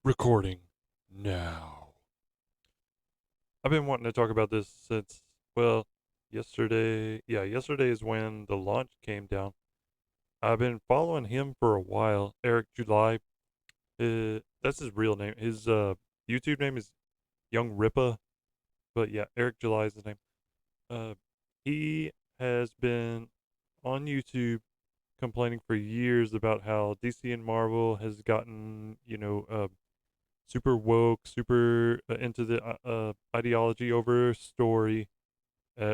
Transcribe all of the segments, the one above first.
Recording now. I've been wanting to talk about this since, well, yesterday. Yeah, yesterday is when the launch came down. I've been following him for a while. Eric July. That's his real name. His YouTube name is YoungRippa. But yeah, Eric July is his name. Uh, he has been on YouTube complaining for years about how DC and Marvel has gotten, super woke, super into the ideology over story,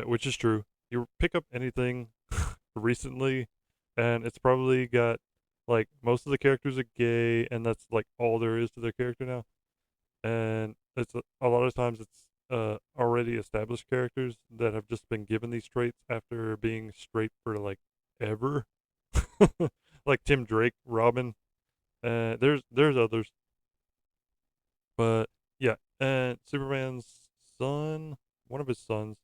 which is true. You pick up anything recently, and it's probably got like most of the characters are gay, and that's like all there is to their character now. And it's a lot of times it's already established characters that have just been given these traits after being straight for like ever, like Tim Drake, Robin. There's others, but yeah, and Superman's son, one of his sons,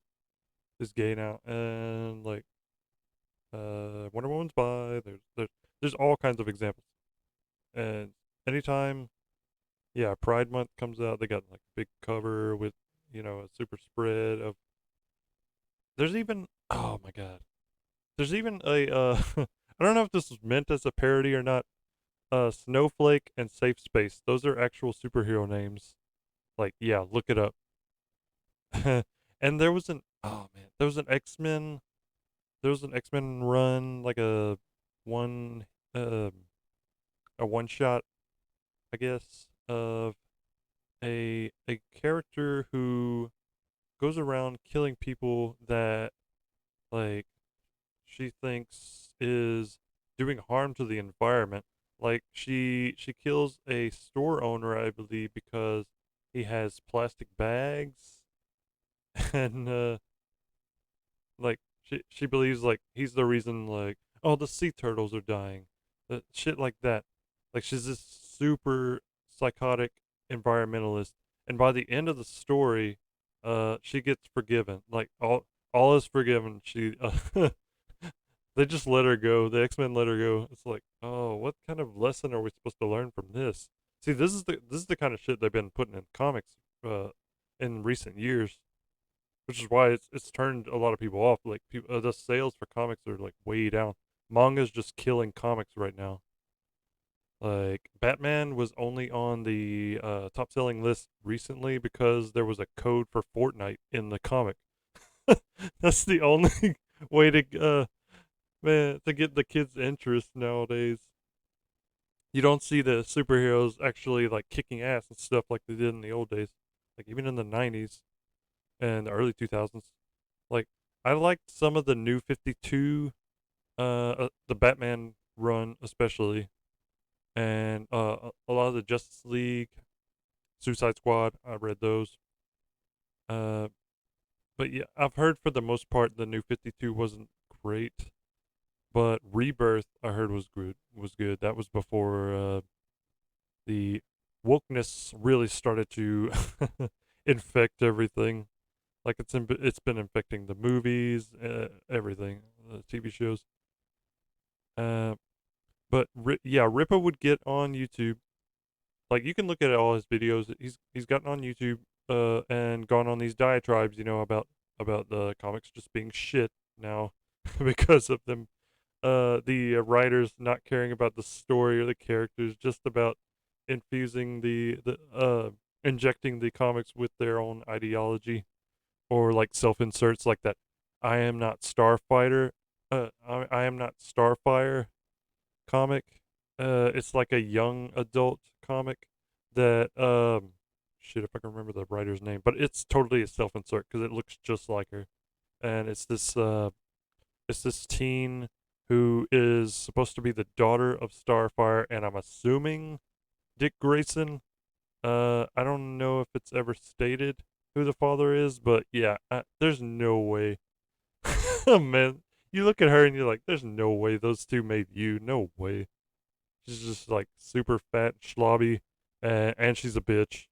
is gay now, and like Wonder Woman's bi. There's all kinds of examples, and anytime, yeah, Pride Month comes out, they got like a big cover with a super spread of. There's even oh my god, there's even a I don't know if this was meant as a parody or not. Snowflake and Safe Space. Those are actual superhero names. Like, yeah, look it up. And there was an oh man, there was an X-Men run, like one um a one shot, I guess, of a character who goes around killing people that like she thinks is doing harm to the environment. Like she kills a store owner, I believe, because he has plastic bags and like she believes like he's the reason like oh the sea turtles are dying, shit like that. Like she's this super psychotic environmentalist, and by the end of the story, she gets forgiven. Like all is forgiven. She they just let her go. The X-Men let her go. It's like oh what kind of lesson are we supposed to learn from this? See, this is the kind of shit they've been putting in comics uh in recent years, which is why it's turned a lot of people off. Like people, the sales for comics are like way down. Manga's just killing comics right now. Like Batman was only on the top selling list recently because there was a code for Fortnite in the comic. That's the only way to man to get the kids' interest nowadays. You don't see the superheroes actually like kicking ass and stuff like they did in the old days, like even in the '90s and the early 2000s. Like I liked some of the new 52, the Batman run especially, and a lot of the Justice League, Suicide Squad. I read those. Uh, but yeah, I've heard for the most part the new 52 wasn't great, but Rebirth I heard was good. Was good. That was before the wokeness really started to infect everything. Like it's been infecting the movies, everything, the TV shows. Uh, but yeah, Rippa would get on YouTube. Like you can look at all his videos. He's gotten on YouTube and gone on these diatribes, about the comics just being shit now because of them the writers not caring about the story or the characters, just about infusing the injecting the comics with their own ideology or like self inserts like that. I am not Starfighter. I am not Starfire comic. It's like a young adult comic that shit if I can remember the writer's name, but it's totally a self insert because it looks just like her, and it's this teen who is supposed to be the daughter of Starfire, and I'm assuming Dick Grayson. I don't know if it's ever stated who the father is, but yeah, there's no way. Man, you look at her and you're like, there's no way those two made you. No way. She's just like super fat, schlobby, and she's a bitch.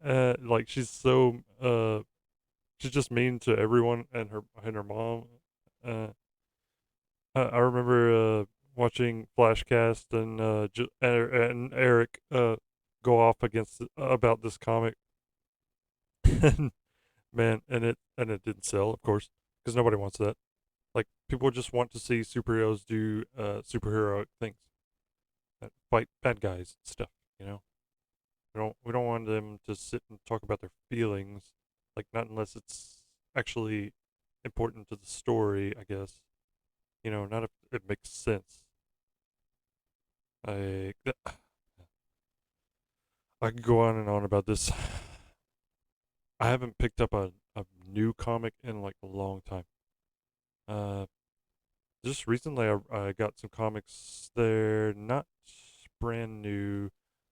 And like she's just mean to everyone and her mom. Uh, I remember watching Flashcast and and Eric go off against about this comic. And man, and it didn't sell, of course, because nobody wants that. Like people just want to see superheroes do superheroic things, fight bad guys and stuff. You know, we don't want them to sit and talk about their feelings, like not unless it's actually important to the story, I guess. You know, not if it makes sense. I I could go on and on about this. I haven't picked up a new comic in like a long time. Uh, just recently I got some comics. They're not brand new.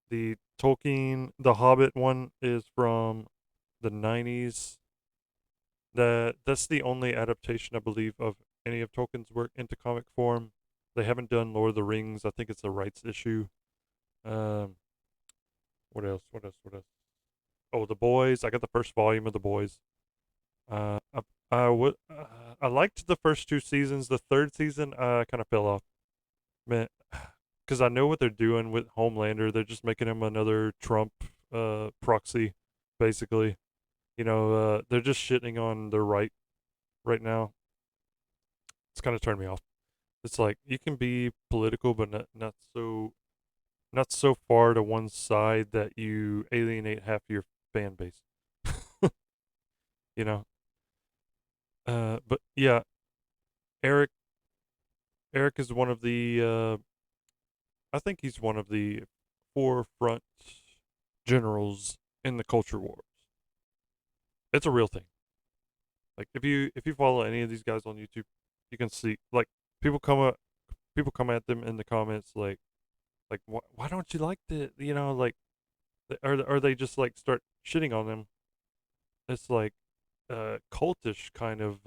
The Tolkien, the Hobbit one is from the 90s. That's the only adaptation I believe of any of Tolkien's work into comic form. They haven't done Lord of the Rings. I think it's a rights issue. Um, what else? What else? What else? Oh, The Boys. I got the first volume of The Boys. Uh, I, I liked the first two seasons. The third season, kind of fell off. Man, because I know what they're doing with Homelander. They're just making him another Trump proxy, basically. You know, they're just shitting on the right now. It's kind of turned me off. It's like you can be political, but not so far to one side that you alienate half your fan base. You know. But yeah, Eric Eric is one of the I think he's one of the forefront generals in the culture wars. It's a real thing. Like if you follow any of these guys on YouTube, you can see like people come up people come at them in the comments like why don't you like the like or they just like start shitting on them. It's like cultish kind of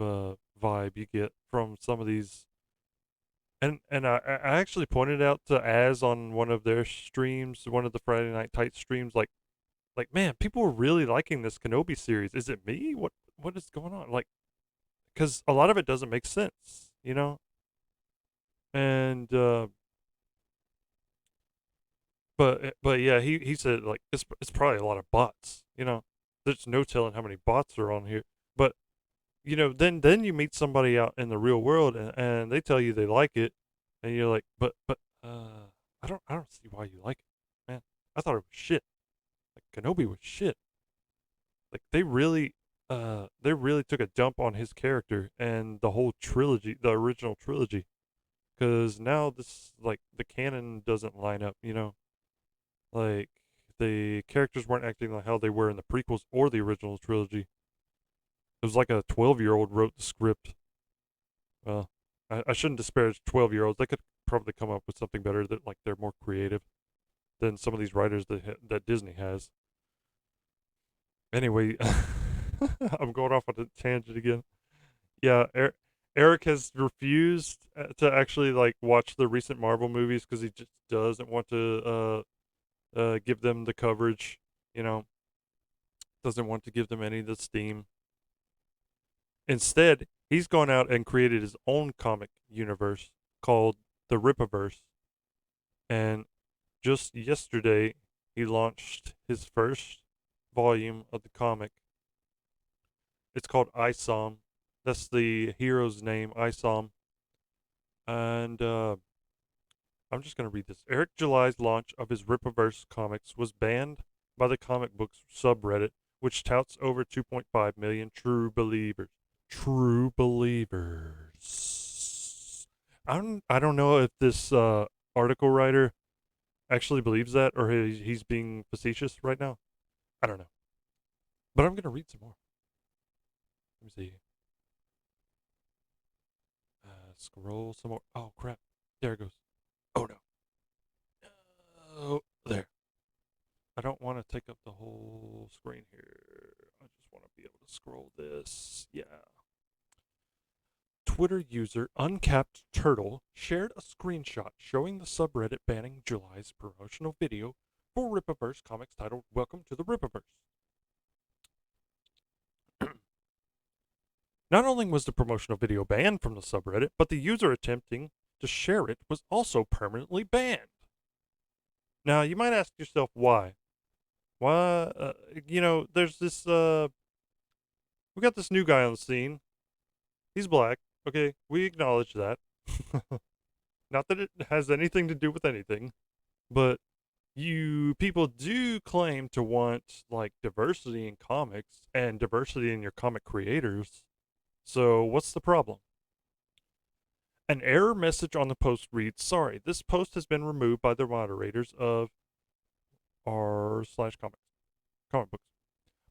vibe you get from some of these. And I actually pointed out to Az on one of their streams, one of the Friday Night Tight streams, like man, people are really liking this Kenobi series. Is it me? What is going on? Like, because a lot of it doesn't make sense, you know. And but yeah, he said like it's probably a lot of bots, you know. There's no telling how many bots are on here, but then you meet somebody out in the real world and they tell you they like it, and you're like, I don't see why you like it, man. I thought it was shit. Like Kenobi was shit. Like they really took a dump on his character and the whole trilogy, the original trilogy, because now this like the canon doesn't line up, you know. Like the characters weren't acting like how they were in the prequels or the original trilogy. It was like a 12-year-old wrote the script. Well, I shouldn't disparage 12-year-olds. They could probably come up with something better that like they're more creative than some of these writers that Disney has. Anyway, I'm going off on a tangent again. Yeah, Eric has refused to actually like watch the recent Marvel movies because he just doesn't want to give them the coverage. You know, doesn't want to give them any of the steam. Instead, he's gone out and created his own comic universe called the Rippaverse. And just yesterday, he launched his first volume of the comic. It's called Isom. That's the hero's name, Isom. And I'm just going to read this. Eric July's launch of his Rippaverse comics was banned by the comic books subreddit, which touts over 2.5 million true believers. True believers. I don't know if this article writer actually believes that or he's being facetious right now. I don't know. But I'm going to read some more. Let me see. Scroll some more. Oh, crap. There it goes. Oh, no. Oh, there. I don't want to take up the whole screen here. I just want to be able to scroll this. Yeah. Twitter user Uncapped Turtle shared a screenshot showing the subreddit banning July's promotional video for Rippaverse comics titled Welcome to the Rippaverse. Not only was the promotional video banned from the subreddit, but the user attempting to share it was also permanently banned. Now, you might ask yourself why. Why, there's this, we got this new guy on the scene. He's black. Okay, we acknowledge that. Not that it has anything to do with anything, but you people do claim to want like diversity in comics and diversity in your comic creators. So, what's the problem? An error message on the post reads, "Sorry, this post has been removed by the moderators of r/comic books.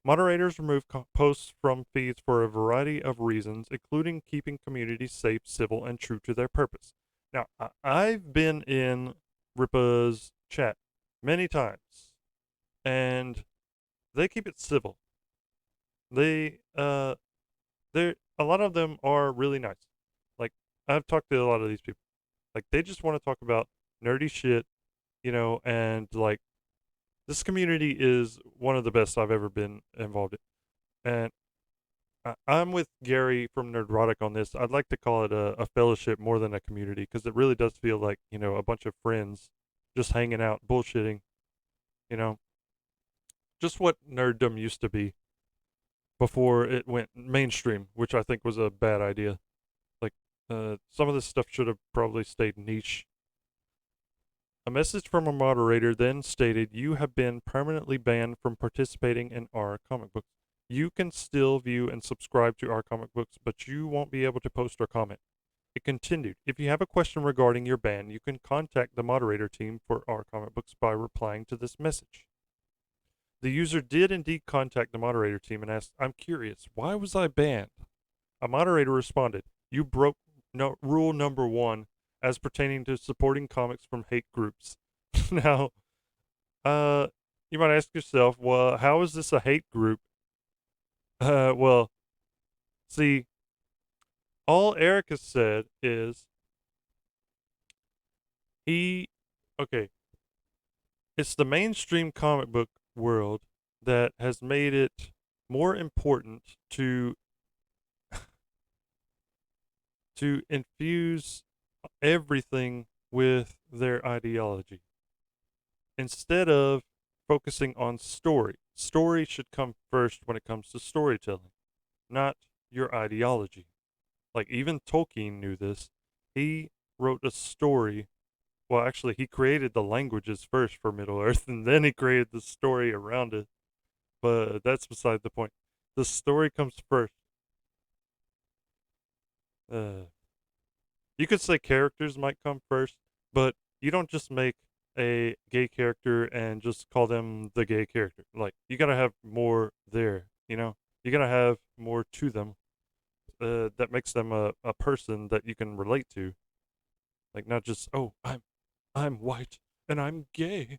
Moderators remove posts from feeds for a variety of reasons, including keeping communities safe, civil, and true to their purpose." Now, I've been in Rippa's chat many times, and they keep it civil. They a lot of them are really nice. Like, I've talked to a lot of these people. Like, they just want to talk about nerdy shit, and like this community is one of the best I've ever been involved in. And I'm with Gary from Nerdrotic on this. I'd like to call it a fellowship more than a community because it really does feel like, a bunch of friends just hanging out, bullshitting, you know, just what nerddom used to be before it went mainstream, which I think was a bad idea. Like, some of this stuff should have probably stayed niche. A message from a moderator then stated, "You have been permanently banned from participating in our comic books. You can still view and subscribe to our comic books, but you won't be able to post or comment." It continued, "If you have a question regarding your ban, you can contact the moderator team for our comic books by replying to this message." The user did indeed contact the moderator team and asked, "I'm curious, why was I banned?" A moderator responded, "You broke rule number 1 as pertaining to supporting comics from hate groups." Now, uh, you might ask yourself, well, how is this a hate group? Well, see, all Eric has said is he, okay, it's the mainstream comic book world that has made it more important to infuse everything with their ideology instead of focusing on story. Story should come first when it comes to storytelling, not your ideology. Like, even Tolkien knew this. He wrote a story. Well, actually, he created the languages first for Middle Earth, and then he created the story around it. But that's beside the point. The story comes first. Uh, you could say characters might come first, but you don't just make a gay character and just call them the gay character. Like, you gotta have more there, you know? You gotta have more to them that makes them a person that you can relate to. Like, not just, oh, I'm white and I'm gay.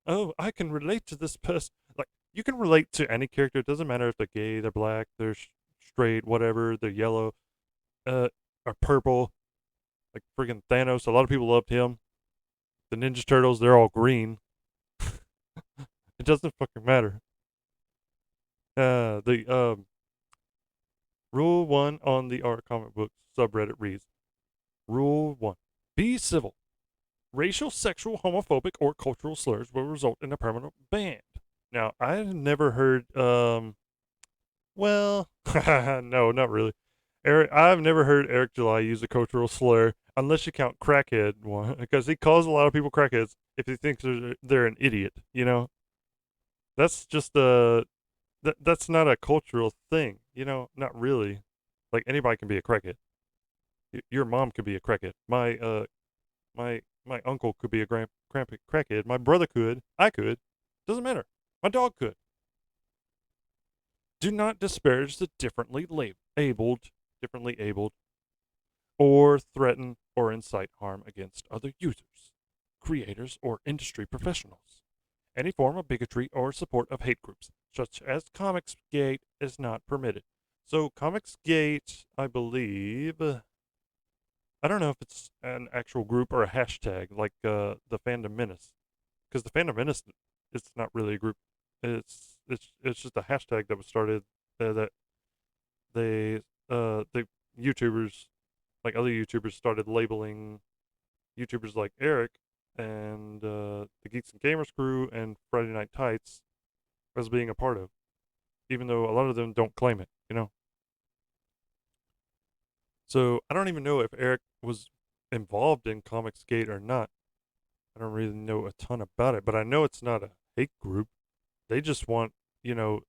Oh, I can relate to this person. Like, you can relate to any character. It doesn't matter if they're gay, they're black, they're straight, whatever, they're yellow, uh, or purple. Like freaking Thanos. A lot of people loved him. The Ninja Turtles, they're all green. It doesn't fucking matter. The Rule 1 on the art comic books subreddit reads, Rule 1. Be civil. Racial, sexual, homophobic, or cultural slurs will result in a permanent ban. Now, I've never heard, well, no, not really. I've never heard Eric July use a cultural slur unless you count crackhead one, because he calls a lot of people crackheads if he thinks they're an idiot. That's just that's not a cultural thing. Not really. Like, anybody can be a crackhead. Your mom could be a crackhead. My uncle could be a crackhead. My brother could. I could. Doesn't matter. My dog could. Do not disparage the differently abled, or threaten or incite harm against other users, creators, or industry professionals. Any form of bigotry or support of hate groups, such as Comicsgate, is not permitted. So, Comicsgate, I believe, I don't know if it's an actual group or a hashtag like the Fandom Menace, because the Fandom Menace, it's not really a group. It's just a hashtag that was started that they the YouTubers, like other YouTubers, started labeling YouTubers like Eric and the Geeks and Gamers crew and Friday Night Tights as being a part of, even though a lot of them don't claim it. So I don't even know if Eric was involved in Comicsgate or not. I don't really know a ton about it, but I know it's not a hate group. They just want, you know,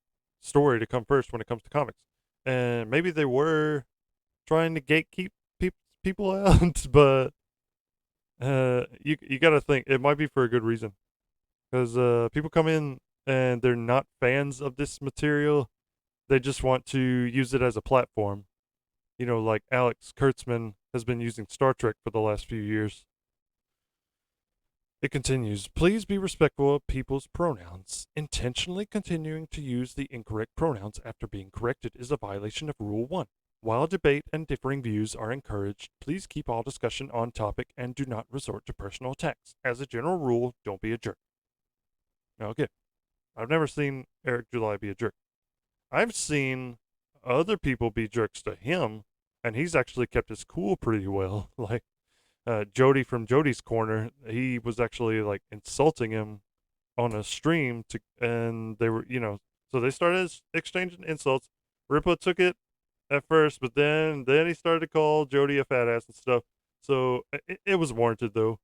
story to come first when it comes to comics. And maybe they were trying to gatekeep people out, but you got to think it might be for a good reason. Because people come in and they're not fans of this material. They just want to use it as a platform. Like Alex Kurtzman has been using Star Trek for the last few years. It continues, please be respectful of people's pronouns. Intentionally continuing to use the incorrect pronouns after being corrected is a violation of Rule 1. While debate and differing views are encouraged, please keep all discussion on topic and do not resort to personal attacks. As a general rule, don't be a jerk. Okay, I've never seen Eric July be a jerk. I've seen other people be jerks to him, and he's actually kept his cool pretty well. Like Jody from Jody's Corner, he was actually like insulting him on a stream and they were, so they started exchanging insults. Rippa took it at first, but then he started to call Jody a fat ass and stuff. So it was warranted though,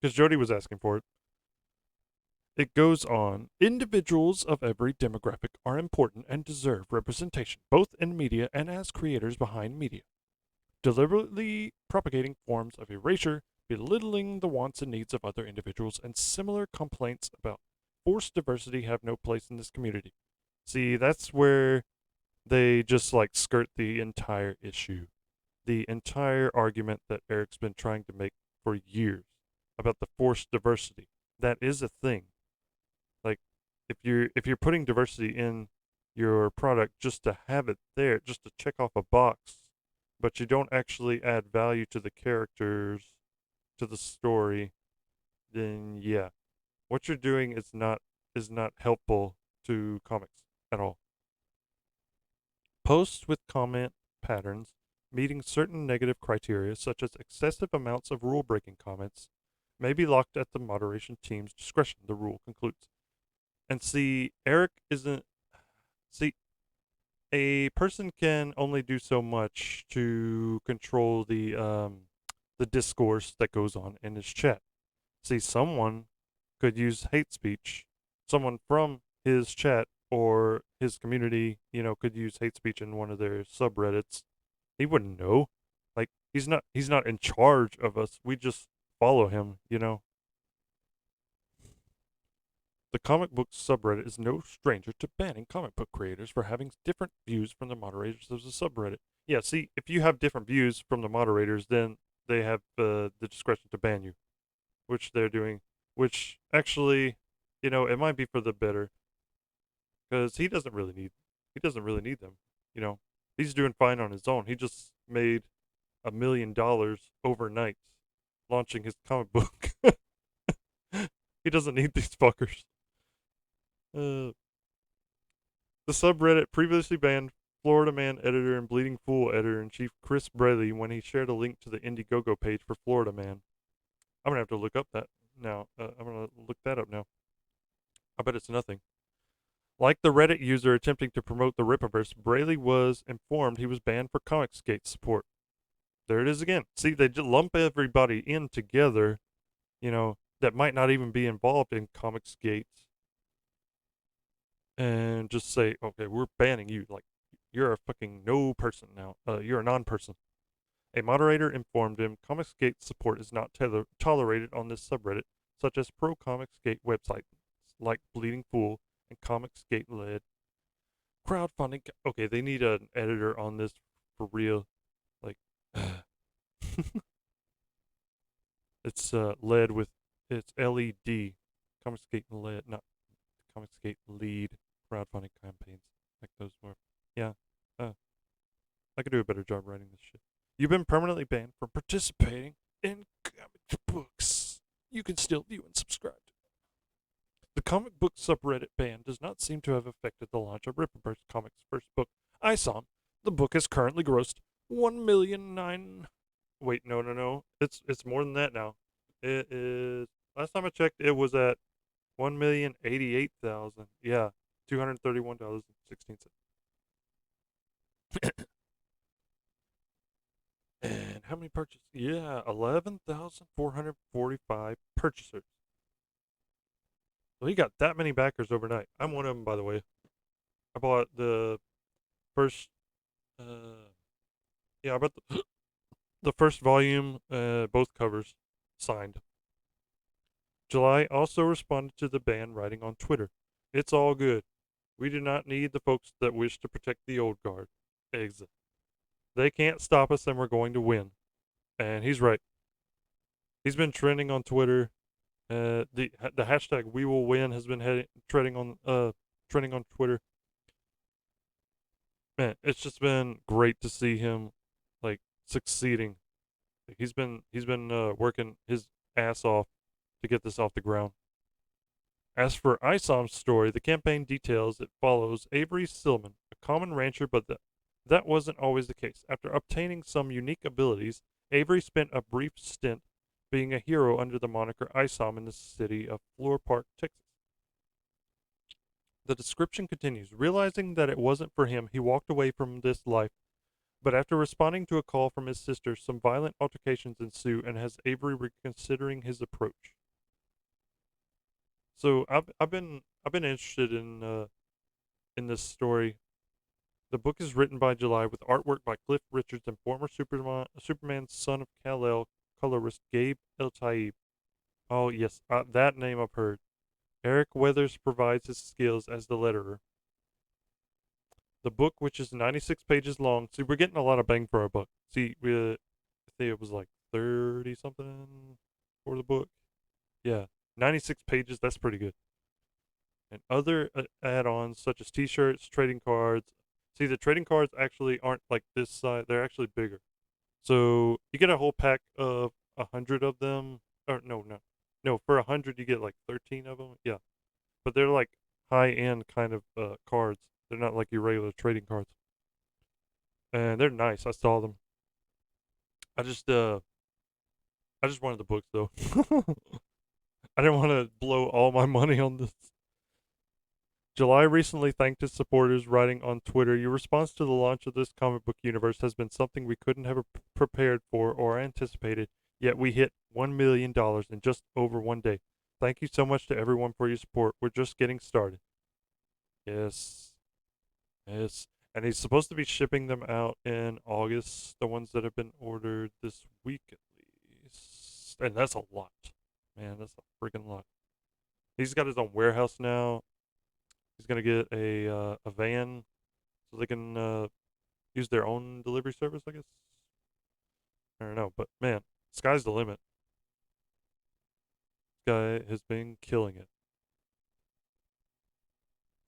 because Jody was asking for it. It goes on. Individuals of every demographic are important and deserve representation, both in media and as creators behind media. Deliberately propagating forms of erasure, belittling the wants and needs of other individuals, and similar complaints about forced diversity have no place in this community. See, that's where they just like skirt the entire issue. The entire argument that Eric's been trying to make for years about the forced diversity. That is a thing. Like if you're putting diversity in your product just to have it there, just to check off a box, but you don't actually add value to the characters, to the story, then yeah, what you're doing is not helpful to comics at all. Posts with comment patterns meeting certain negative criteria, such as excessive amounts of rule breaking comments, may be locked at the moderation team's discretion, the rule concludes. And see, Eric isn't. See, a person can only do so much to control the discourse that goes on in his chat. See, someone could use hate speech. Someone from his chat or his community, could use hate speech in one of their subreddits. He wouldn't know. Like he's not in charge of us. We just follow him. The comic book subreddit is no stranger to banning comic book creators for having different views from the moderators of the subreddit. Yeah, see, if you have different views from the moderators, then they have the discretion to ban you, which they're doing. Which actually, it might be for the better, because he doesn't really need them. You know, he's doing fine on his own. He just made $1 million overnight launching his comic book. He doesn't need these fuckers. Uh, the subreddit previously banned Florida Man editor and Bleeding Fool editor in chief Chris Braley when he shared a link to the Indiegogo page for Florida Man. I'm gonna have to look up that now. I'm gonna look that up now. I bet it's nothing. Like the Reddit user attempting to promote the Rippaverse, Braley was informed he was banned for Comicsgate support. There it is again. See, they just lump everybody in together, that might not even be involved in Comicsgate, and just say, okay, we're banning you. Like, you're a fucking no person now. You're a non-person. A moderator informed him Comicsgate support is not tolerated on this subreddit, such as pro Comicsgate websites like Bleeding Fool and Comicsgate led crowdfunding. Okay, they need an editor on this for real. Like, it's led with it's LED. Comicsgate led, not Comicsgate lead crowdfunding campaigns like those were. Yeah, I could do a better job writing this shit. You've been permanently banned from participating in comic books. You can still view and subscribe. The comic book subreddit ban does not seem to have affected the launch of Rippaverse Comics' first book, I Saw. The book has currently grossed 1,000,009. Wait, no. It's more than that now. It is. Last time I checked, it was at 1,088,000. Yeah, $231.16. And how many purchases? Yeah, 11,445 purchasers. So he got that many backers overnight. I'm one of them, by the way. I bought the first. Uh, yeah, I bought the first volume. Both covers signed. July also responded to the ban, writing on Twitter, "It's all good. We do not need the folks that wish to protect the old guard. Exit. They can't stop us, and we're going to win." And he's right. He's been trending on Twitter. The hashtag "We Will Win" has been trending on Twitter. Man, it's just been great to see him like succeeding. He's been working his ass off to get this off the ground. As for Isom's story, the campaign details it follows Avery Stillman, a common rancher, but that wasn't always the case. After obtaining some unique abilities, Avery spent a brief stint being a hero under the moniker Isom in the city of Floor Park, Texas. The description continues. Realizing that it wasn't for him, he walked away from this life, but after responding to a call from his sister, some violent altercations ensue and has Avery reconsidering his approach. So I've been interested in this story. The book is written by July with artwork by Cliff Richards and former Superman son of Kal-El colorist Gabe El-Taib. Oh yes, that name I've heard. Eric Weathers provides his skills as the letterer. The book, which is 96 pages long, see, we're getting a lot of bang for our buck. See, I think it was like 30 something for the book. Yeah, 96 pages, that's pretty good. And other add-ons such as t-shirts, trading cards. See, the trading cards actually aren't like this size, they're actually bigger. So you get a whole pack of 100 of them. Or no, for 100 you get like 13 of them. Yeah, but they're like high-end kind of cards. They're not like your regular trading cards, and they're nice. I saw them. I just uh I just wanted the books though. I didn't want to blow all my money on this. July recently thanked his supporters, writing on Twitter, "Your response to the launch of this comic book universe has been something we couldn't have prepared for or anticipated, yet we hit $1 million in just over one day. Thank you so much to everyone for your support. We're just getting started." Yes. Yes. And he's supposed to be shipping them out in August, the ones that have been ordered this week at least. And that's a lot. Man, that's a freaking lot. He's got his own warehouse now. He's gonna get a van so they can use their own delivery service, I guess. I don't know, but man, sky's the limit. This guy has been killing it.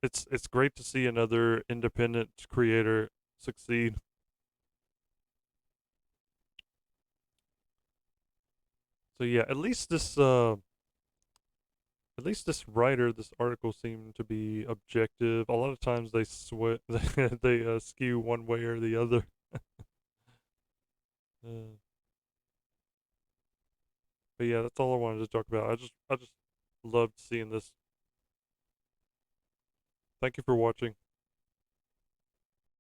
It's great to see another independent creator succeed. So yeah, at least this writer, this article seemed to be objective. A lot of times they skew one way or the other. Uh, but yeah, that's all I wanted to talk about. I just loved seeing this. Thank you for watching.